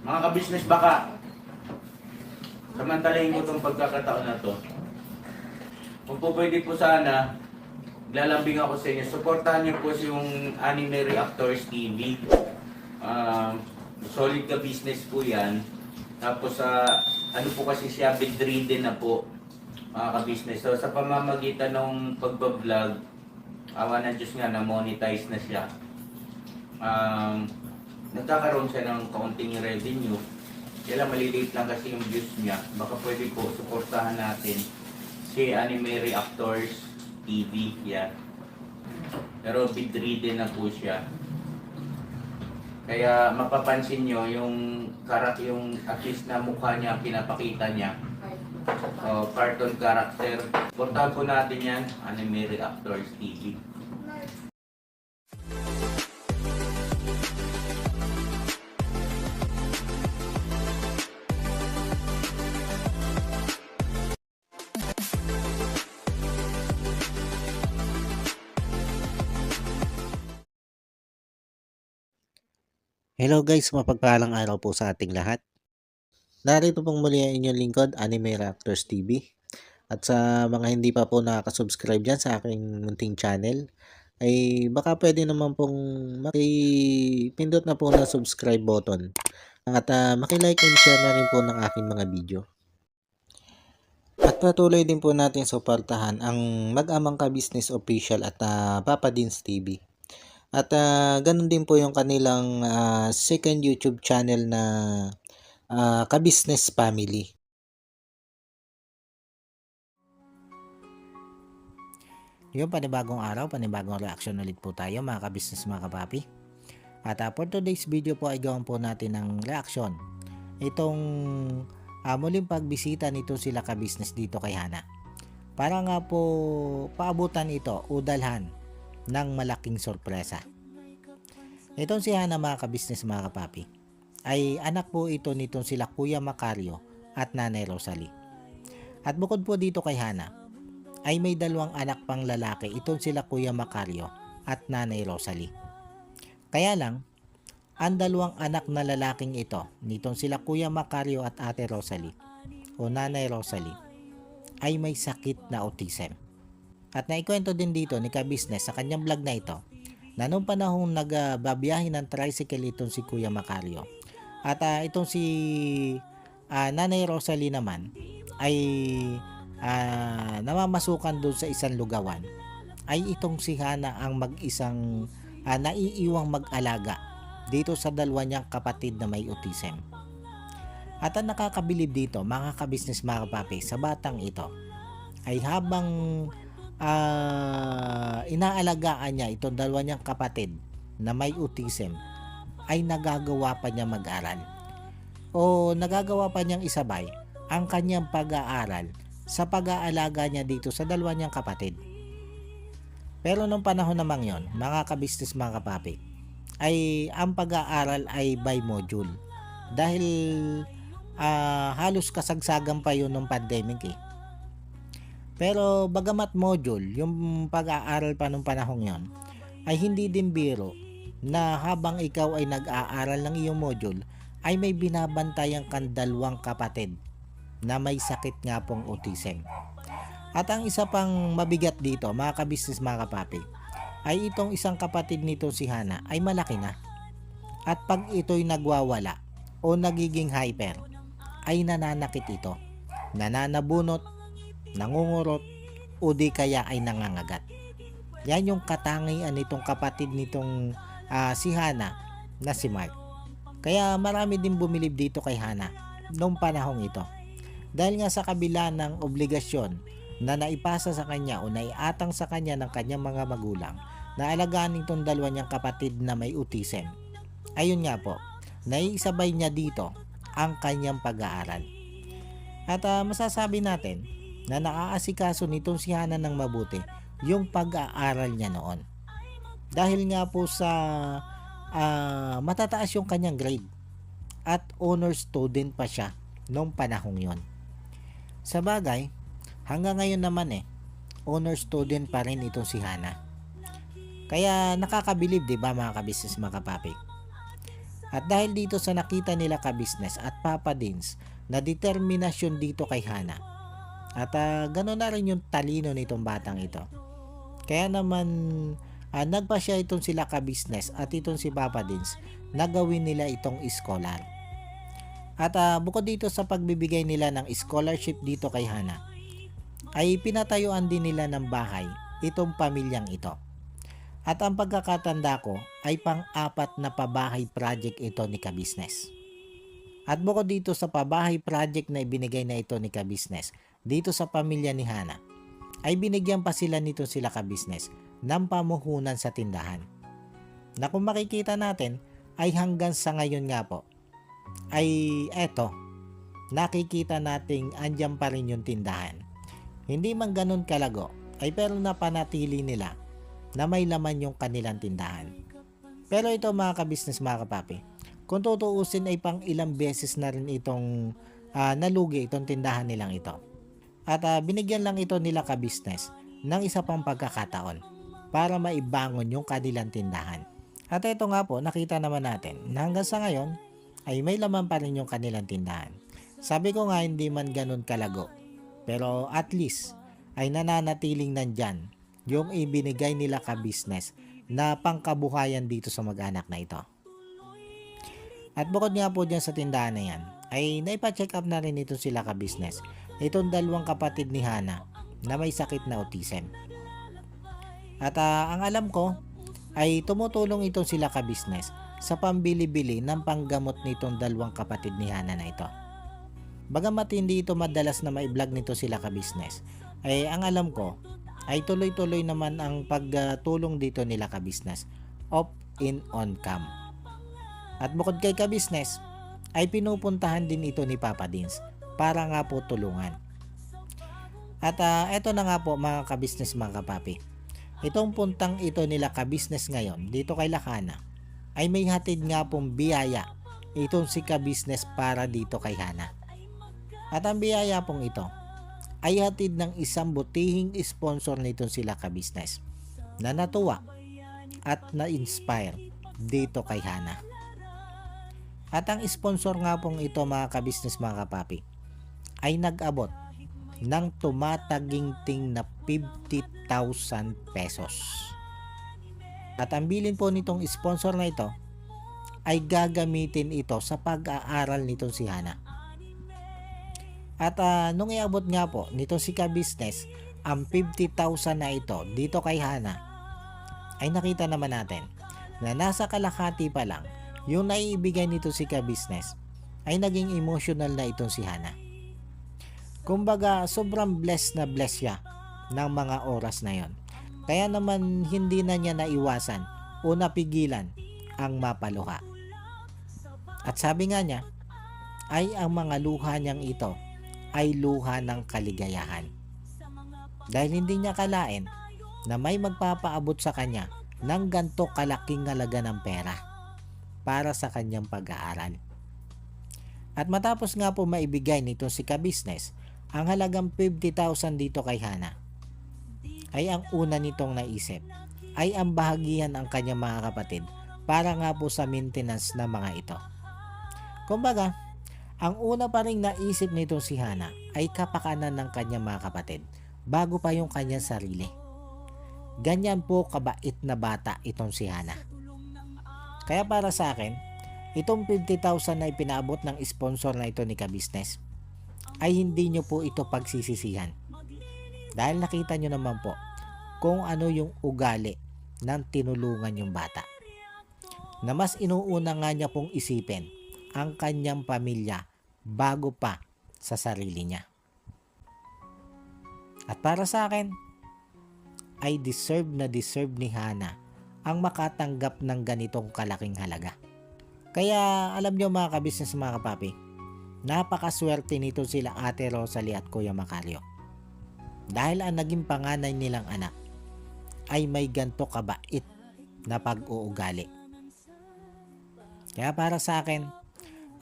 Mga ka-business baka, samantalahin ko itong pagkakataon na to. Kung po pwede po sana, lalambing ako sa inyo. Supportahan niyo po yung Anime Reactors TV. Solid ka business po yan. Tapos ano po kasi siya, bedridden na po mga ka-business. So sa pamamagitan ng pagbablog, awa ng Diyos nga na monetize na siya. Nagkakaroon siya ng kaunting revenue. Kaya maliliit lang kasi yung views niya. Baka pwede po suportahan natin si Anime Reactors TV. Yan. Pero bedridden na po siya. Kaya mapapansin nyo yung at least na mukha niya, pinapakita niya. Cartoon character. Portahan po natin yan, Anime Reactors TV. Hello guys, mapagpalang araw po sa ating lahat. Narito pong muli ang inyong lingkod, Anime Reactors TV. At sa mga hindi pa po nakaka-subscribe dyan sa aking munting channel, ay baka pwede naman pong makipindot na po na subscribe button. At makilike and share na rin po ng aking mga video. At patuloy din po natin suportahan ang Mag-amang Ka-Business Official at Papa Dins TV. At ganun din po yung kanilang second YouTube channel na Ka-Business Family. Yung panibagong araw, panibagong reaction ulit po tayo mga ka-business, mga kapapi. At for today's video po ay gawin po natin ng reaction. Itong muling pagbisita nito sila ka-business dito kay Hana. Para nga po paabutan ito o dalhan ng malaking sorpresa. Itong si Hana mga ka-business, mga kapapi, ay anak po ito nitong sila Kuya Macario at Nanay Rosalie. At bukod po dito kay Hana, ay may dalawang anak pang lalaki itong sila Kuya Macario at Nanay Rosalie. Kaya lang, ang dalawang anak na lalaking ito nitong sila Kuya Macario at Ate Rosalie o Nanay Rosalie ay may sakit na autism. At naikwento din dito ni ka-business sa kanyang vlog na ito na noong panahon nagbabiyahe ng tricycle itong si Kuya Macario at itong si Nanay Rosalie naman ay namamasukan doon sa isang lugawan, ay itong si Hana ang mag-isang naiiwang mag-alaga dito sa dalawa niyang kapatid na may autism. At ang nakakabilib dito mga ka-business, mga kapapi, sa batang ito ay habang inaalagaan niya itong dalawa niyang kapatid na may autism, ay nagagawa pa niya mag-aral o nagagawa pa niyang isabay ang kanyang pag-aaral sa pag-aalaga niya dito sa dalawa niyang kapatid. Pero nung panahon namang yon, mga ka-business, mga kapapi, ay ang pag-aaral ay by module. Dahil halos kasagsagan pa yun nung pandemic eh. Pero bagamat module, yung pag-aaral pa nung panahon yon, ay hindi din biro na habang ikaw ay nag-aaral ng iyong module, ay may binabantayan kang dalawang kapatid na may sakit nga pong autism. At ang isa pang mabigat dito mga ka-business, mga kapapi, ay itong isang kapatid nito si Hana ay malaki na. At pag ito'y nagwawala o nagiging hyper, ay nananakit ito, nananabunot, nangungurot, o di kaya ay nangangagat. Yan yung katangian nitong kapatid nitong si Hana na si Mark. Kaya marami din bumilib dito kay Hana noong panahong ito. Dahil nga sa kabila ng obligasyon na naipasa sa kanya o naiatang sa kanya ng kanyang mga magulang na alagaan itong dalawa niyang kapatid na may autism, ayun nga po, naiisabay niya dito ang kanyang pag-aaral. At masasabi natin na naaasikaso nitong si Hana ng mabuti yung pag-aaral niya noon. Dahil nga po sa matataas yung kanyang grade at honor student pa siya noong panahong yon. Sa bagay, hanggang ngayon naman honor student pa rin itong si Hana. Kaya nakakabilib, 'di ba mga ka-business, mga kapapi? At dahil dito sa nakita nila ka-business at Papa Dins na determinasyon dito kay Hana. At gano'n na rin yung talino nitong batang ito. Kaya naman nagpa siya itong sila ka-business at itong si Papa Dins na gawin nila itong scholar. At bukod dito sa pagbibigay nila ng scholarship dito kay Hana, ay pinatayuan din nila ng bahay itong pamilyang ito. At ang pagkakatanda ko ay pang-apat na pabahay project ito ni ka-business. At bukod dito sa pabahay project na ibinigay na ito ni ka-business dito sa pamilya ni Hana, ay binigyan pa sila nito sila ka-business ng pamuhunan sa tindahan. Na kung makikita natin ay hanggang sa ngayon nga po ay eto, nakikita nating andyan pa rin yung tindahan. Hindi man ganun kalago ay pero napanatili nila na may laman yung kanilang tindahan. Pero ito mga ka-business, mga kapapi, kung tutuusin ay pang ilang beses na rin itong nalugi itong tindahan nilang ito. At binigyan lang ito nila ka-business ng isa pang pagkakataon para maibangon yung kanilang tindahan. At ito nga po, nakita naman natin na hanggang sa ngayon ay may laman pa rin yung kanilang tindahan. Sabi ko nga hindi man ganun kalago, pero at least ay nananatiling nandyan yung ibinigay nila ka-business na pangkabuhayan dito sa mag-anak na ito. At bukod nga po dyan sa tindahan na yan, ay naipa-check up na rin ito sila ka-business. Itong dalawang kapatid ni Hana na may sakit na autism. At ang alam ko ay tumutulong itong sila ka-business sa pambili-bili ng panggamot nitong dalawang kapatid ni Hana na ito. Bagamat hindi ito madalas na mai-vlog nito sila ka-business, ay ang alam ko ay tuloy-tuloy naman ang pagtulong dito nila ka-business off in on cam. At bukod kay ka-business ay pinupuntahan din ito ni Papa Dins para nga po tulungan. At eto na nga po mga ka-business, mga kapapi, itong puntang ito nila ka-business ngayon dito kay Hana ay may hatid nga pong biyaya itong si ka-business para dito kay Hana. At ang biyaya pong ito ay hatid ng isang butihing sponsor nito sila ka-business na natuwa at na-inspire dito kay Hana. At ang sponsor nga pong ito mga ka-business, mga kapapi, ay nag-abot ng tumataginting na 50,000 pesos. At ang bilin po nitong sponsor na ito ay gagamitin ito sa pag-aaral nitong si Hana. At nung iabot nga po nito si ka-business ang 50,000 na ito dito kay Hana, ay nakita naman natin na nasa kalahati pa lang yung naiibigay nito si ka-business ay naging emotional na itong si Hana. Kumbaga sobrang blessed na blessed siya ng mga oras na yon. Kaya naman hindi na niya naiwasan o napigilan ang mapaluha. At sabi nga niya ay ang mga luha niyang ito ay luha ng kaligayahan. Dahil hindi niya kalain na may magpapaabot sa kanya ng ganto kalaking halaga ng pera para sa kanyang pag-aaral. At matapos nga po maibigay nito si ka-business ang halagang 50,000 dito kay Hana, ay ang una nitong naisip ay ang bahagihan ang kanyang mga kapatid para nga po sa maintenance ng mga ito. Kumbaga, ang una pa rin naisip nitong si Hana ay kapakanan ng kanyang mga kapatid bago pa yung kanyang sarili. Ganyan po kabait na bata itong si Hana. Kaya para sa akin, itong 50,000 na ipinaabot ng sponsor na ito ni ka-business ay hindi nyo po ito pagsisisihan. Dahil nakita nyo naman po kung ano yung ugali ng tinulungan yung bata. Na mas inuuna nga niya pong isipin ang kanyang pamilya bago pa sa sarili niya. At para sa akin, ay deserve ni Hana ang makatanggap ng ganitong kalaking halaga. Kaya alam nyo mga ka-business, mga kapapi, napakaswerte nito sila Ate Rosalie at Kuya Macario. Dahil ang naging panganay nilang anak ay may ganto kabait na pag-uugali. Kaya para sa akin,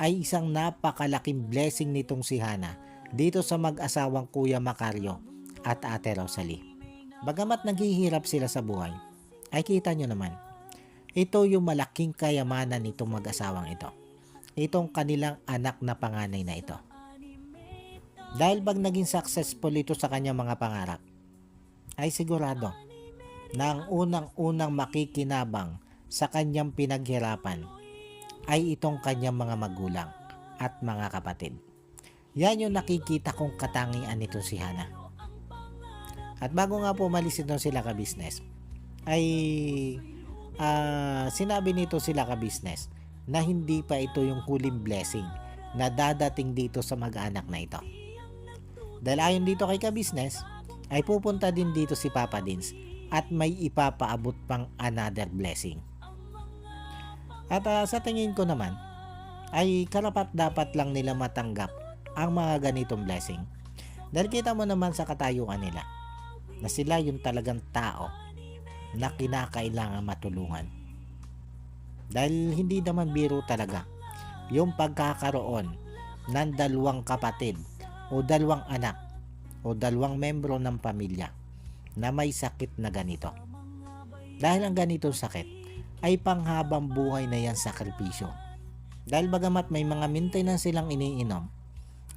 ay isang napakalaking blessing nitong si Hana dito sa mag-asawang Kuya Macario at Ate Rosalie. Bagamat naghihirap sila sa buhay, ay kita nyo naman Ito yung malaking kayamanan nitong mag-asawang ito. Itong kanilang anak na panganay na ito. Dahil pag naging successful ito sa kanyang mga pangarap, ay sigurado na ang unang-unang makikinabang sa kanyang pinaghirapan ay itong kanyang mga magulang at mga kapatid. Yan yung nakikita kong katangian nito si Hana. At bago nga po umalis ito sila ka-business, ay sinabi nito sila ka-business na hindi pa ito yung huling blessing na dadating dito sa mag-anak na ito. Dahil ayon dito kay ka-business, ay pupunta din dito si Papa Dins at may ipapaabot pang another blessing. At sa tingin ko naman, ay karapat dapat lang nila matanggap ang mga ganitong blessing. Dahil kita mo naman sa katayuan nila na sila yung talagang tao na kinakailangan matulungan. Dahil hindi naman biro talaga yung pagkakaroon ng dalawang kapatid o dalawang anak o dalawang membro ng pamilya na may sakit na ganito. Dahil ang ganitong sakit ay panghabang buhay na yan sakripisyo. Dahil bagamat may mga maintenance silang iniinom,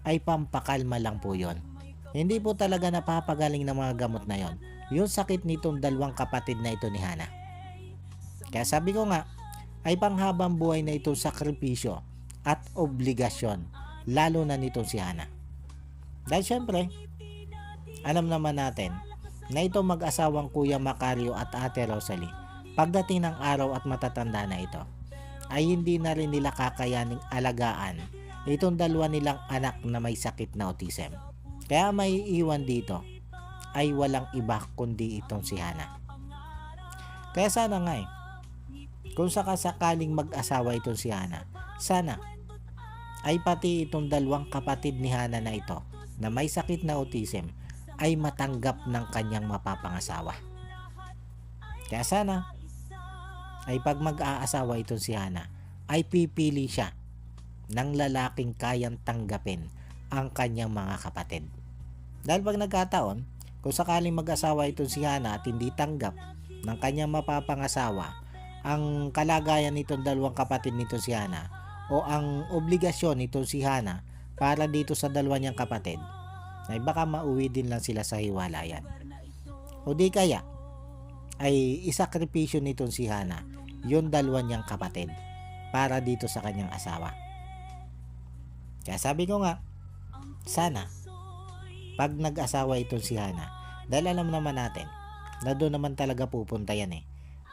ay pampakalma lang po yon. Hindi po talaga napapagaling ng mga gamot na yon yung sakit nitong dalawang kapatid na ito ni Hana. Kaya sabi ko nga, ay panghabang buhay na itong sakripisyo at obligasyon, lalo na nitong si Hana. Dahil syempre, alam naman natin na itong mag-asawang Kuya Macario at Ate Rosalie, pagdating ng araw at matatanda na ito, ay hindi na rin nila kakayaning alagaan itong dalawa nilang anak na may sakit na autism. Kaya may iwan dito ay walang iba kundi itong si Hana. Kaya sana nga kung sakasakaling mag-asawa itong si Hana, sana ay pati itong dalawang kapatid ni Hana na ito na may sakit na autism ay matanggap ng kanyang mapapangasawa. Kaya sana ay pag mag-aasawa itong si Hana ay pipili siya ng lalaking kayang tanggapin ang kanyang mga kapatid. Dahil pag nagkataon, kung sakaling mag-asawa itong si Hana at hindi tanggap ng kanyang mapapangasawa ang kalagayan nitong dalawang kapatid nito si Hana o ang obligasyon nitong si Hana para dito sa dalawa niyang kapatid, ay baka mauwi din lang sila sa hiwalayan. O di kaya ay isakripisyo nitong si Hana yung dalawa niyang kapatid para dito sa kanyang asawa. Kaya sabi ko nga, sana pag nag-asawa itong si Hana, dahil alam naman natin na doon naman talaga pupunta yan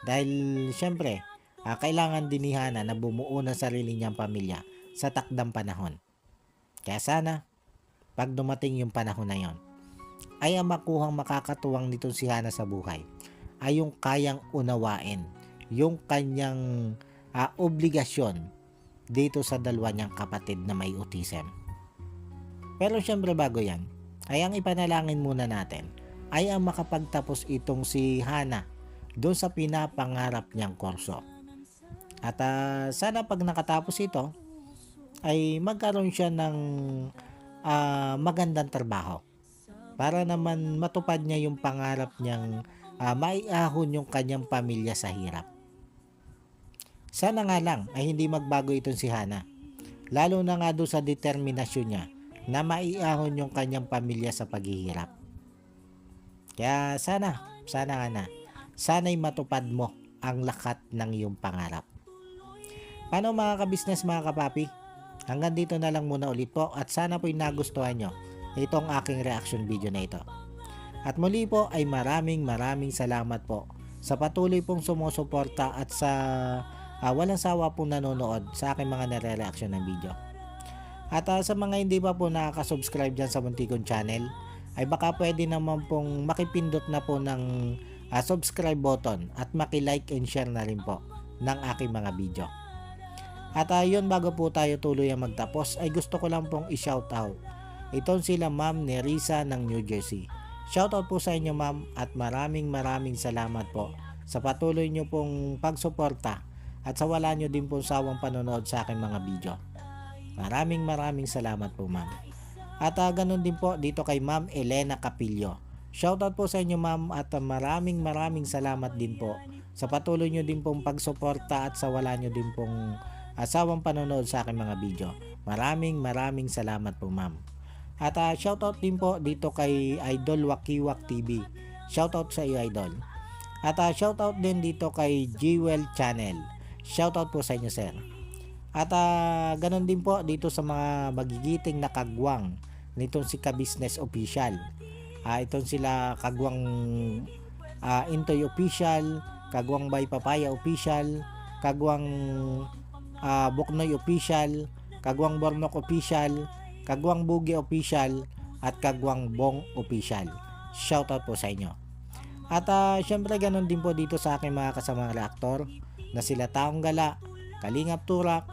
dahil syempre kailangan din ni Hana na bumuo ng sarili niyang pamilya sa takdang panahon. Kaya sana pag dumating yung panahon na yon, ay ang makuhang makakatuwang nitong si Hana sa buhay ay yung kayang unawain yung kanyang obligasyon dito sa dalawa niyang kapatid na may autism. Pero syempre bago yan, ay ang ipanalangin muna natin ay ang makapagtapos itong si Hana doon sa pinapangarap niyang kurso. At sana pag nakatapos ito ay magkaroon siya ng magandang trabaho para naman matupad niya yung pangarap niyang maiahon yung kanyang pamilya sa hirap. Sana nga lang ay hindi magbago itong si Hana, lalo na nga doon sa determinasyon niya na maiahon yung kanyang pamilya sa paghihirap. Kaya sana'y matupad mo ang lakat ng iyong pangarap. Paano mga ka-business, mga kapapi? Hanggang dito na lang muna ulit po at sana po'y nagustuhan nyo itong aking reaction video na ito. At muli po ay maraming salamat po sa patuloy pong sumusuporta at sa walang sawa pong nanonood sa aking mga nare-reaction ng video. At sa mga hindi pa po nakaka-subscribe dyan sa muntikong channel, ay baka pwede naman pong makipindot na po ng subscribe button at maki-like and share na rin po ng aking mga video. At yun, bago po tayo tuloy ang magtapos, ay gusto ko lang pong i-shoutout itong sila Ma'am Nerissa ng New Jersey. Shoutout po sa inyo ma'am at maraming salamat po sa patuloy nyo pong pagsuporta at sa wala nyo din pong sawang panonood sa aking mga video. Maraming salamat po ma'am. At ganun din po dito kay Ma'am Elena Capillo Shoutout po sa inyo ma'am at maraming salamat din po sa patuloy nyo din pong pagsuporta at sa wala nyo din pong asawang panonood sa aking mga video. Maraming salamat po ma'am. At shoutout din po dito kay Idol Wakiwak TV. Shoutout sa iyo Idol. At shoutout din dito kay Jewel Channel. Shoutout po sa inyo sir. At ganun din po dito sa mga magigiting na kagwang nitong si Ka-Business Official. Itong sila kagwang Intoy Official, kagwang Bay Papaya Official, kagwang Buknoy Official, kagwang Bornok Official, kagwang Bugi Official, at kagwang Bong Official. Shoutout po sa inyo. At syempre ganun din po dito sa aking mga kasamang reaktor na sila Taong Gala, Kalingap Turak,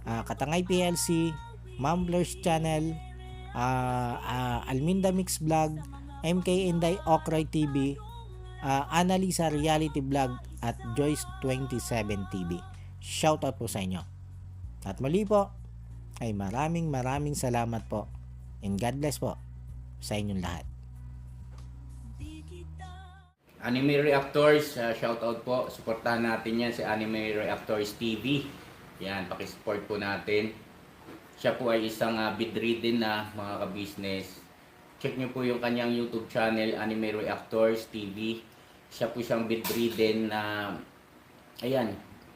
Katangay PLC, Mamblers Channel, Alminda Mix Vlog, MK Inday Okray TV, Annalisa Reality Vlog, at Joyce 27 TV. Shoutout po sa inyo. At muli po ay maraming salamat po, and God bless po sa inyong lahat. Anime Reactors, shoutout po. Suportahan natin yan si Anime Reactors TV. Yan, pakisupport po natin. Siya po ay isang bedridden na mga ka-business. Check nyo po yung kanyang YouTube channel, Anime Reactors TV. Siya po siyang bedridden na, ayan,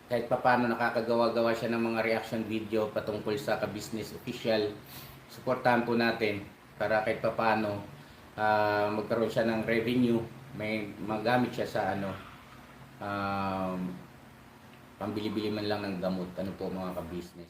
kahit papano nakakagawa-gawa siya ng mga reaction video patungkol sa Ka-Business Official. Suportahan po natin para kahit papano magkaroon siya ng revenue. May magamit siya sa pambili-bili man lang ng gamot. Ano po mga ka-business.